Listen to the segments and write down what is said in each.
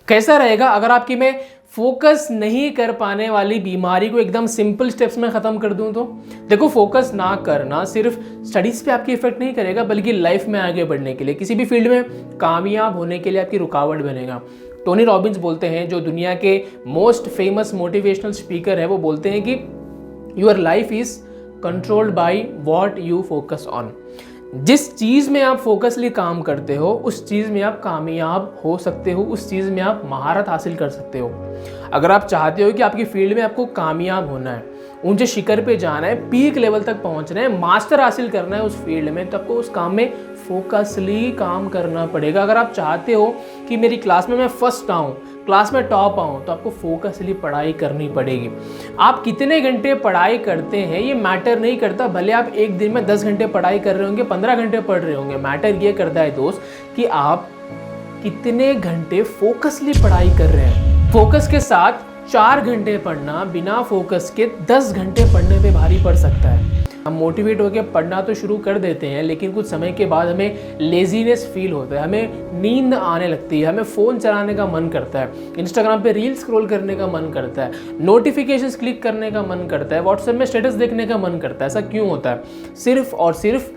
कैसा रहेगा अगर आपकी मैं फोकस नहीं कर पाने वाली बीमारी को एकदम सिंपल स्टेप्स में ख़त्म कर दूं? तो देखो, फोकस ना करना सिर्फ स्टडीज़ पे आपकी इफेक्ट नहीं करेगा, बल्कि लाइफ में आगे बढ़ने के लिए, किसी भी फील्ड में कामयाब होने के लिए आपकी रुकावट बनेगा। टोनी रॉबिन्स बोलते हैं, जो दुनिया के मोस्ट फेमस मोटिवेशनल स्पीकर है, वो बोलते हैं कि your life is controlled by what you focus on. जिस चीज़ में आप फोकसली काम करते हो उस चीज़ में आप कामयाब हो सकते हो, उस चीज़ में आप महारत हासिल कर सकते हो। अगर आप चाहते हो कि आपकी फील्ड में आपको कामयाब होना है, ऊंचे शिखर पे जाना है, पीक लेवल तक पहुंचना है, मास्टर हासिल करना है उस फील्ड में, तो आपको उस काम में फोकसली काम करना पड़ेगा। अगर आप चाहते हो कि मेरी क्लास में मैं फर्स्ट आऊँ, क्लास में टॉप आऊँ, तो आपको फोकसली पढ़ाई करनी पड़ेगी। आप कितने घंटे पढ़ाई करते हैं ये मैटर नहीं करता, भले आप एक दिन में 10 घंटे पढ़ाई कर रहे होंगे, 15 घंटे पढ़ रहे होंगे। मैटर ये करता है दोस्त कि आप कितने घंटे फोकसली पढ़ाई कर रहे हैं। फोकस के साथ 4 घंटे पढ़ना बिना फोकस के 10 घंटे पढ़ने पे भारी पड़ सकता है। हम मोटिवेट होकर पढ़ना तो शुरू कर देते हैं, लेकिन कुछ समय के बाद हमें लेजीनेस फील होता है, हमें नींद आने लगती है, हमें फ़ोन चलाने का मन करता है, इंस्टाग्राम पे रील स्क्रॉल करने का मन करता है, नोटिफिकेशंस क्लिक करने का मन करता है, व्हाट्सएप में स्टेटस देखने का मन करता है। ऐसा क्यों होता है? सिर्फ और सिर्फ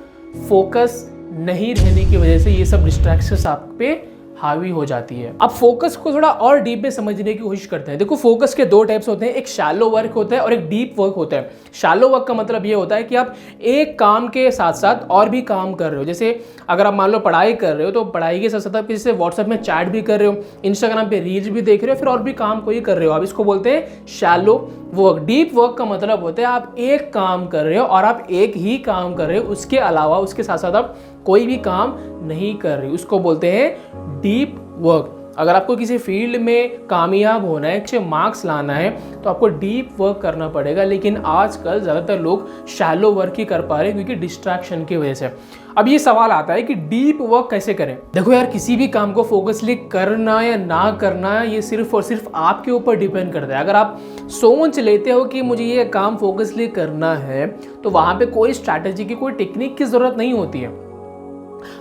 फोकस नहीं रहने की वजह से ये सब डिस्ट्रैक्शंस आप पे हावी हो जाती है। अब फोकस को थोड़ा और डीप में समझने की कोशिश करते हैं। देखो, फोकस के 2 टाइप्स होते हैं, एक शैलो वर्क होता है और एक डीप वर्क होता है। शैलो वर्क का मतलब ये होता है कि आप एक काम के साथ साथ और भी काम कर रहे हो। जैसे अगर आप मान लो पढ़ाई कर रहे हो, तो पढ़ाई के साथ साथ आप किसी से व्हाट्सएप में चैट भी कर रहे हो, इंस्टाग्राम पे रील्स भी देख रहे हो, फिर और भी काम कोई कर रहे हो। आप इसको बोलते हैं शैलो वर्क। डीप वर्क का मतलब होता है आप एक काम कर रहे हो और आप एक ही काम कर रहे हो, उसके अलावा उसके साथ साथ आप कोई भी काम नहीं कर रहे हो, उसको बोलते हैं डीप वर्क। अगर आपको किसी फील्ड में कामयाब होना है, अच्छे मार्क्स लाना है, तो आपको डीप वर्क करना पड़ेगा। लेकिन आजकल ज़्यादातर लोग शैलो वर्क ही कर पा रहे हैं, क्योंकि डिस्ट्रैक्शन की वजह से। अब ये सवाल आता है कि डीप वर्क कैसे करें? देखो यार, किसी भी काम को फोकसली करना या ना करना, ये सिर्फ और सिर्फ आपके ऊपर डिपेंड करता है। अगर आप सोच लेते हो कि मुझे ये काम फोकसली करना है, तो वहाँ पे कोई स्ट्रैटेजी की, कोई टेक्निक की ज़रूरत नहीं होती है।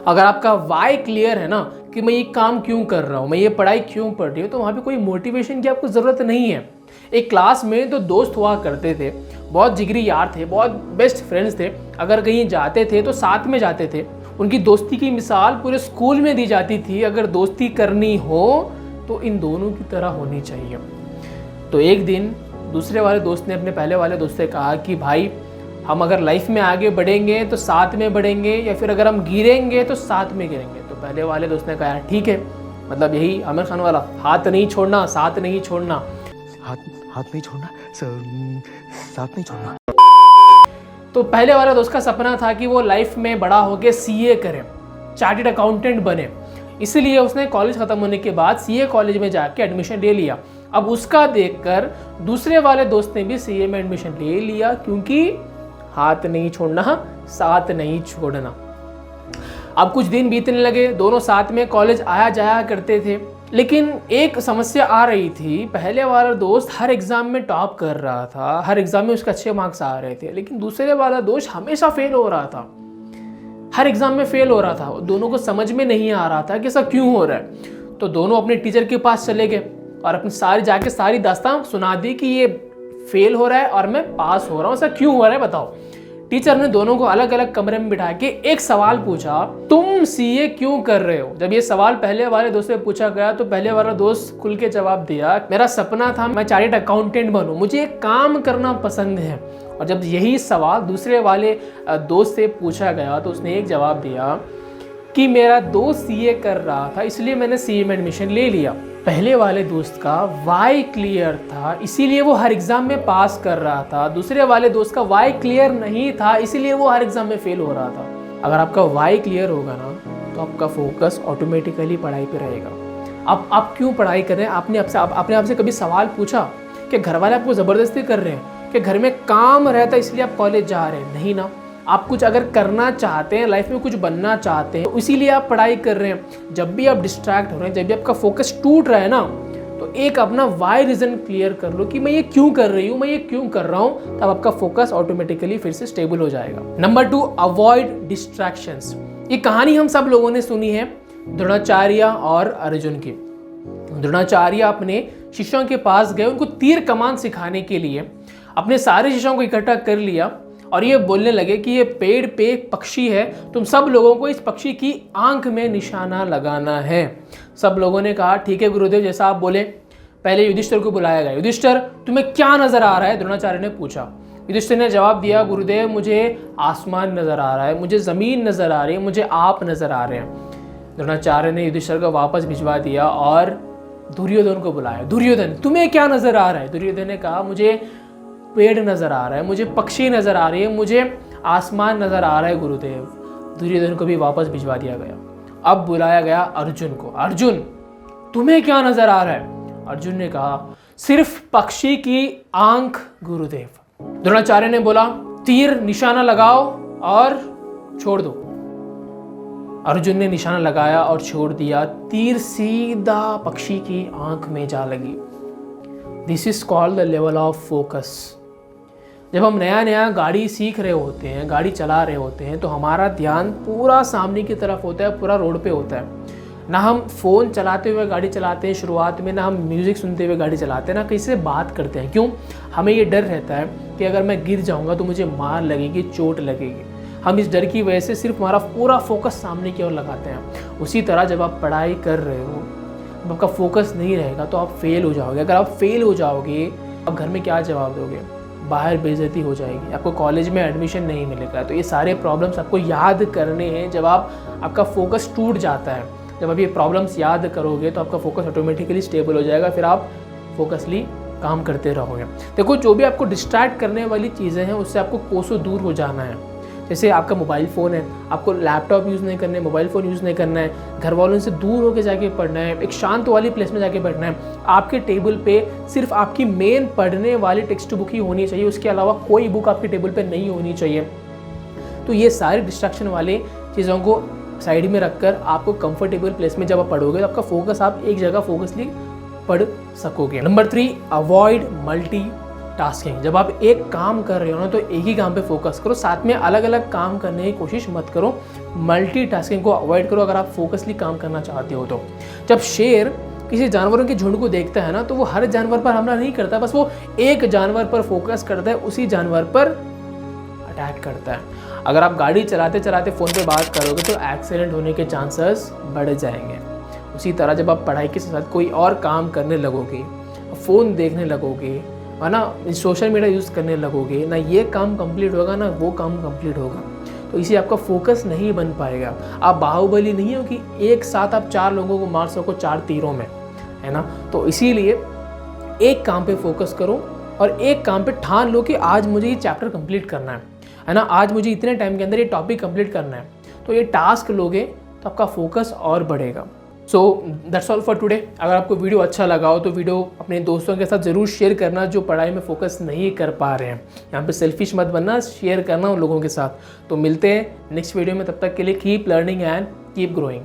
अगर आपका वाई क्लियर है ना, कि मैं ये काम क्यों कर रहा हूँ, मैं ये पढ़ाई क्यों पढ़ रही हूँ, तो वहाँ पे कोई मोटिवेशन की आपको ज़रूरत नहीं है। एक क्लास में तो दोस्त हुआ करते थे, बहुत जिगरी यार थे, बहुत बेस्ट फ्रेंड्स थे। अगर कहीं जाते थे तो साथ में जाते थे। उनकी दोस्ती की मिसाल पूरे स्कूल में दी जाती थी। अगर दोस्ती करनी हो तो इन दोनों की तरह होनी चाहिए। तो एक दिन दूसरे वाले दोस्त ने अपने पहले वाले दोस्त से कहा कि भाई, हम अगर लाइफ में आगे बढ़ेंगे तो साथ में बढ़ेंगे, या फिर अगर हम गिरेंगे तो साथ में गिरेंगे। तो पहले वाले दोस्त ने कहा यार ठीक है, मतलब यही आमिर खान वाला, हाथ नहीं छोड़ना, साथ नहीं छोड़ना, हाथ नहीं छोड़ना, साथ नहीं छोड़ना। तो पहले वाला दोस्त का सपना था कि वो लाइफ में बड़ा होकर सीए करे, चार्टर्ड अकाउंटेंट बने। इसलिए उसने कॉलेज खत्म होने के बाद सीए कॉलेज में जाके एडमिशन ले लिया। अब उसका देखकर दूसरे वाले दोस्त ने भी सीए में एडमिशन ले लिया, क्योंकि हाथ नहीं छोड़ना, साथ नहीं छोड़ना। अब कुछ दिन बीतने लगे, दोनों साथ में कॉलेज आया जाया करते थे। लेकिन एक समस्या आ रही थी, पहले वाला दोस्त हर एग्ज़ाम में टॉप कर रहा था, हर एग्ज़ाम में उसके अच्छे मार्क्स आ रहे थे, लेकिन दूसरे वाला दोस्त हमेशा फेल हो रहा था, हर एग्ज़ाम में फेल हो रहा था। दोनों को समझ में नहीं आ रहा था कि ऐसा क्यों हो रहा है। तो दोनों अपने टीचर के पास चले गए और अपनी सारी दास्तान सुना दी कि ये फेल हो रहा है और मैं पास हो रहा हूँ, ऐसा क्यों हो रहा है बताओ। टीचर ने दोनों को अलग अलग कमरे में बिठा के एक सवाल पूछा, तुम सीए क्यों कर रहे हो? जब ये सवाल पहले वाले दोस्त से पूछा गया तो पहले वाला दोस्त खुल के जवाब दिया, मेरा सपना था मैं चार्टर्ड अकाउंटेंट बनूं, मुझे एक काम करना पसंद है। और जब यही सवाल दूसरे वाले दोस्त से पूछा गया तो उसने एक जवाब दिया कि मेरा दोस्त सीए कर रहा था, इसलिए मैंने सीए में एडमिशन ले लिया। पहले वाले दोस्त का वाई क्लियर था, इसीलिए वो हर एग्ज़ाम में पास कर रहा था। दूसरे वाले दोस्त का वाई क्लियर नहीं था, इसीलिए वो हर एग्ज़ाम में फेल हो रहा था। अगर आपका वाई क्लियर होगा ना, तो आपका फोकस ऑटोमेटिकली पढ़ाई पे रहेगा। अब आप क्यों पढ़ाई कर रहे हैं? आपने आपसे कभी सवाल पूछा कि घर वाले आपको ज़बरदस्ती कर रहे हैं, कि घर में काम रहता है इसलिए आप कॉलेज जा रहे हैं? नहीं ना। आप कुछ अगर करना चाहते हैं, लाइफ में कुछ बनना चाहते हैं, इसीलिए आप पढ़ाई कर रहे हैं। जब भी आप डिस्ट्रैक्ट हो रहे हैं, जब भी आपका फोकस टूट रहा है ना, तो एक अपना वाई रीज़न क्लियर कर लो कि मैं ये क्यों कर रही हूँ, मैं ये क्यों कर रहा हूँ, तब आपका फोकस ऑटोमेटिकली फिर से स्टेबल हो जाएगा। Number 2, avoid distractions. ये कहानी हम सब लोगों ने सुनी है, द्रोणाचार्य और अर्जुन की। द्रोणाचार्य अपने शिष्यों के पास गए, उनको तीर कमान सिखाने के लिए अपने सारे शिष्यों को इकट्ठा कर लिया और ये बोलने लगे कि ये पेड़ पे एक पक्षी है, तुम सब लोगों को इस पक्षी की आंख में निशाना लगाना है। सब लोगों ने कहा ठीक है गुरुदेव, जैसा आप बोले। पहले युधिष्ठिर को बुलाया गया। युधिष्ठिर, तुम्हें क्या नजर आ रहा है? द्रोणाचार्य ने पूछा। युधिष्ठिर ने जवाब दिया, गुरुदेव मुझे आसमान नजर आ रहा है, मुझे जमीन नजर आ रही है, मुझे आप नजर आ रहे हैं। द्रोणाचार्य ने युधिष्ठिर को वापस भिजवा दिया और दुर्योधन को बुलाया। दुर्योधन, तुम्हें क्या नजर आ रहा है? दुर्योधन ने कहा, मुझे पेड़ नजर आ रहा है, मुझे पक्षी नजर आ रही है, मुझे आसमान नजर आ रहा है गुरुदेव। दुर्योधन को भी वापस भिजवा दिया गया। अब बुलाया गया अर्जुन को। अर्जुन, तुम्हें क्या नजर आ रहा है? अर्जुन ने कहा, सिर्फ पक्षी की आंख गुरुदेव। द्रोणाचार्य ने बोला, तीर निशाना लगाओ और छोड़ दो। अर्जुन ने निशाना लगाया और छोड़ दिया। तीर सीधा पक्षी की आंख में जा लगी। This is called the level of focus. जब हम नया नया गाड़ी सीख रहे होते हैं, गाड़ी चला रहे होते हैं, तो हमारा ध्यान पूरा सामने की तरफ होता है, पूरा रोड पे होता है। ना हम फ़ोन चलाते हुए गाड़ी चलाते हैं शुरुआत में, ना हम म्यूज़िक सुनते हुए गाड़ी चलाते हैं, ना किसी से बात करते हैं। क्यों? हमें ये डर रहता है कि अगर मैं गिर जाऊंगा तो मुझे मार लगेगी, चोट लगेगी। हम इस डर की वजह से सिर्फ हमारा पूरा फोकस सामने की ओर लगाते हैं। उसी तरह जब आप पढ़ाई कर रहे हो, जब आपका फोकस नहीं रहेगा तो आप फेल हो जाओगे। अगर आप फेल हो जाओगे, आप घर में क्या जवाब दोगे? बाहर बेइज्जती हो जाएगी, आपको कॉलेज में एडमिशन नहीं मिलेगा। तो ये सारे प्रॉब्लम्स आपको याद करने हैं। जब आपका फोकस टूट जाता है, जब आप ये प्रॉब्लम्स याद करोगे तो आपका फोकस ऑटोमेटिकली स्टेबल हो जाएगा, फिर आप फोकसली काम करते रहोगे। देखो, जो भी आपको डिस्ट्रैक्ट करने वाली चीज़ें हैं उससे आपको कोसों दूर हो जाना है। जैसे आपका मोबाइल फ़ोन है, आपको लैपटॉप यूज़ नहीं करना है, मोबाइल फ़ोन यूज़ नहीं करना है, घर वालों से दूर होकर जाके पढ़ना है, एक शांत वाली प्लेस में जाके पढ़ना है। आपके टेबल पे सिर्फ आपकी मेन पढ़ने वाली टेक्स्ट बुक ही होनी चाहिए, उसके अलावा कोई बुक आपके टेबल पे नहीं होनी चाहिए। तो ये सारे डिस्ट्रैक्शन वाले चीज़ों को साइड में रखकर आपको कंफर्टेबल प्लेस में जब आप पढ़ोगे तो आपका फोकस, आप एक जगह फोकसली पढ़ सकोगे। Number 3, avoid multi tasking. जब आप एक काम कर रहे हो ना तो एक ही काम पे फोकस करो, साथ में अलग अलग काम करने की कोशिश मत करो। मल्टी टास्किंग को अवॉइड करो अगर आप फोकसली काम करना चाहते हो तो। जब शेर किसी जानवरों के झुंड को देखता है ना तो वो हर जानवर पर हमला नहीं करता, बस वो एक जानवर पर फोकस करता है, उसी जानवर पर अटैक करता है। अगर आप गाड़ी चलाते चलाते फ़ोन पे बात करोगे तो एक्सीडेंट होने के चांसेस बढ़ जाएंगे। उसी तरह जब आप पढ़ाई के साथ कोई और काम करने लगोगे, फ़ोन देखने लगोगे, है ना, सोशल मीडिया यूज़ करने लगोगे, ना ये काम कंप्लीट होगा ना वो काम कंप्लीट होगा। तो इसी आपका फोकस नहीं बन पाएगा। आप बाहुबली नहीं हो कि एक साथ आप 4 लोगों को मार सको 4 तीरों में, है ना। तो इसीलिए एक काम पे फोकस करो और एक काम पे ठान लो कि आज मुझे ये चैप्टर कंप्लीट करना है ना, आज मुझे इतने टाइम के अंदर ये टॉपिक कंप्लीट करना है। तो ये टास्क लोगे तो आपका फोकस और बढ़ेगा। So that's all for today. अगर आपको वीडियो अच्छा लगा हो तो वीडियो अपने दोस्तों के साथ ज़रूर शेयर करना जो पढ़ाई में फोकस नहीं कर पा रहे हैं। यहाँ पे सेल्फिश मत बनना, शेयर करना उन लोगों के साथ। तो मिलते हैं नेक्स्ट वीडियो में, तब तक के लिए keep learning and keep growing.